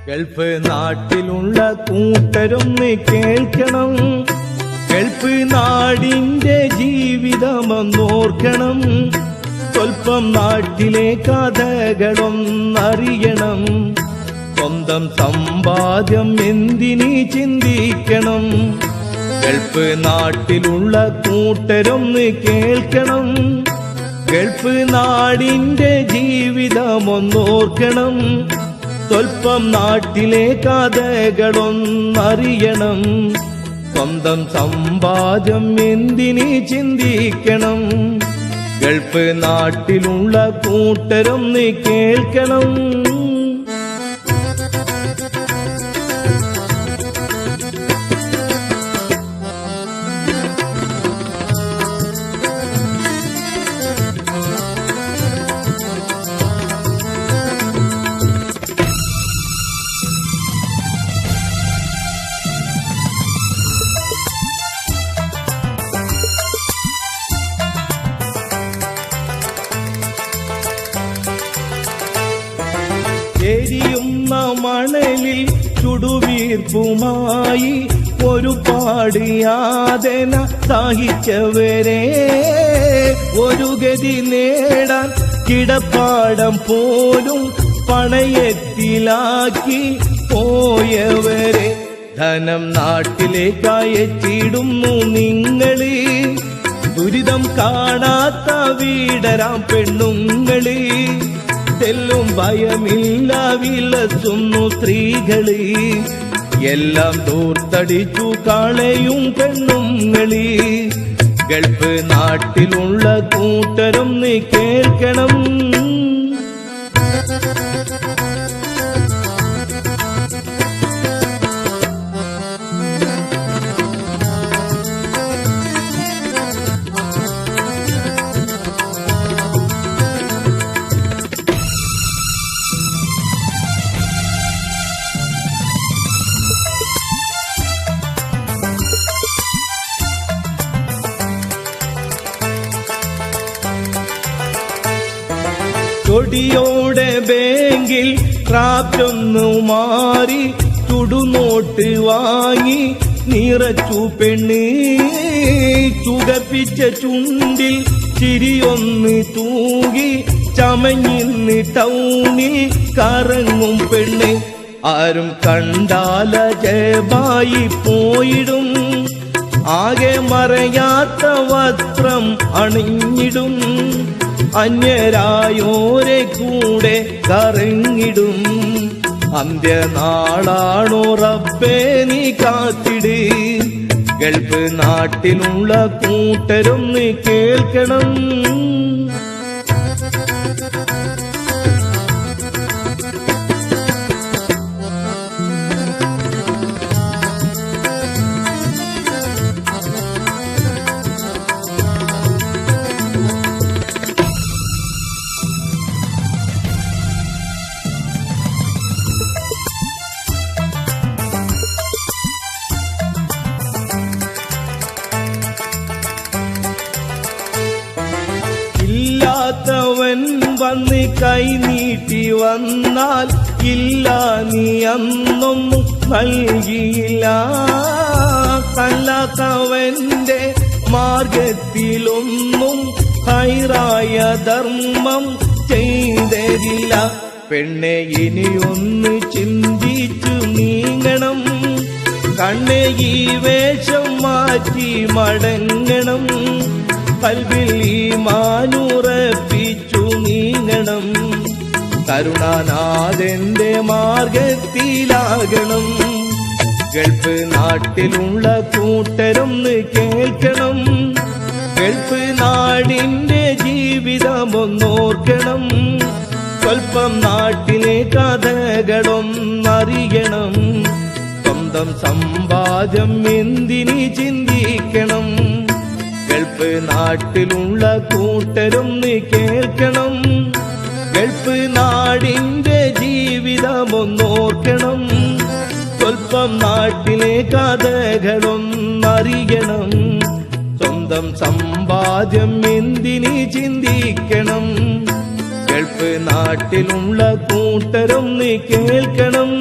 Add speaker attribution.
Speaker 1: Gulf നാട്ടിലുള്ള കൂട്ടരൊന്ന് കേൾക്കണം, Gulf നാടിന്റെ ജീവിതമൊന്നോർക്കണം, സ്വൽപ്പം നാട്ടിലെ കഥകളൊന്നറിയണം, സ്വന്തം സമ്പാദ്യം എന്തിനീ ചിന്തിക്കണം. ഗൾഫ് നാട്ടിലുള്ള കൂട്ടരൊന്ന് കേൾക്കണം, ഗൾഫ് നാടിന്റെ ജീവിതമൊന്നോർക്കണം, സ്വൽപ്പം നാട്ടിലെ കഥകളൊന്നറിയണം, സ്വന്തം സമ്പാദ്യം എന്തിനീ ചിന്തിക്കണം. ഗൾഫ് നാട്ടിലുള്ള കൂട്ടരൊന്ന് കേൾക്കണം. എരിയുന്ന മണലിൽ ചുടുവീർപ്പുമായി ഒരുപാട് യാതന സഹിച്ചവരെ, ഒരു ഗതി നേടാൻ കിടപ്പാടം പോലും പണയത്തിലാക്കി പോയവരെ, ധനം നാട്ടിലേക്കയച്ചിടുന്നു നിങ്ങള്, ദുരിതം കാണാത്ത വീടരാം പെണ്ണുങ്ങള്, തെല്ലും ഭയമില്ല വിലസുന്നു സ്ത്രീകള്, എല്ലാം ദൂർത്തടിച്ചു കളയും പെണ്ണുങ്ങള്. ഗൾഫ് നാട്ടിലുള്ള കൂട്ടരൊന്ന് കേൾക്കണം. കൊടിയോടെ ബാങ്കിൽ ക്രാഫ്റ്റൊന്നു മാറി ചുടുനോട്ട് വാങ്ങി നിറച്ചു പെണ്ണ്, ചുകപ്പിച്ച ചുണ്ടിൽ ചിരിയൊന്ന് തൂകി ചമഞ്ഞിന്ന് ടൗണിൽ കറങ്ങും പെണ്ണ്, ആരും കണ്ടാല ജയബായി പോയിടും, ആകെ മറയാത്ത വസ്ത്രം അണിഞ്ഞിടും, അന്യരായോരെ കൂടെ കറങ്ങിടും, അന്ത്യനാളാണോ റബ്ബേ നീ കാത്തിട്. ഗൾഫ് നാട്ടിലുള്ള കൂട്ടരൊന്ന് കേൾക്കണം. ഇല്ലാത്തവൻ വന്ന് കൈനീട്ടി വന്നാൽ ഇല്ല നീ അന്നൊന്നും നൽകിയില്ല, അല്ലാത്തവന്റെ മാർഗത്തിലൊന്നും ഹൈറായ ധർമ്മം ചെയ്തരില്ല. പെണ്ണെ ഇനിയൊന്ന് ചിന്തിച്ചു നീങ്ങണം, കണ്ണെ ഈ വേഷം മാറ്റി മടങ്ങണം, കൽവിൽ ഈമാനുറപ്പിച്ചു നീങ്ങണം, കരുണാനാഥന്റെ മാർഗത്തിലാകണം. ഗൾഫ് നാട്ടിലുള്ള കൂട്ടരൊന്ന് കേൾക്കണം, ഗൾഫ് നാടിന്റെ ജീവിതമൊന്നോർക്കണം, സ്വൽപ്പം നാട്ടിലെ കഥകളൊന്നറിയണം, സ്വന്തം സമ്പാദ്യം എന്തിനീ ചിന്തിക്കണം. ഗൾഫ് നാട്ടിലുള്ള കൂട്ടരൊന്ന് കേൾക്കണം, ഗൾഫ് നാടിന്റെ ജീവിതമൊന്നോർക്കണം, സ്വൽപ്പം നാട്ടിലെ കഥകളൊന്നറിയണം, സ്വന്തം സമ്പാദ്യം എന്തിന് ചിന്തിക്കണം, ഗൾഫ് നാട്ടിലുള്ള കൂട്ടരൊന്ന് കേൾക്കണം.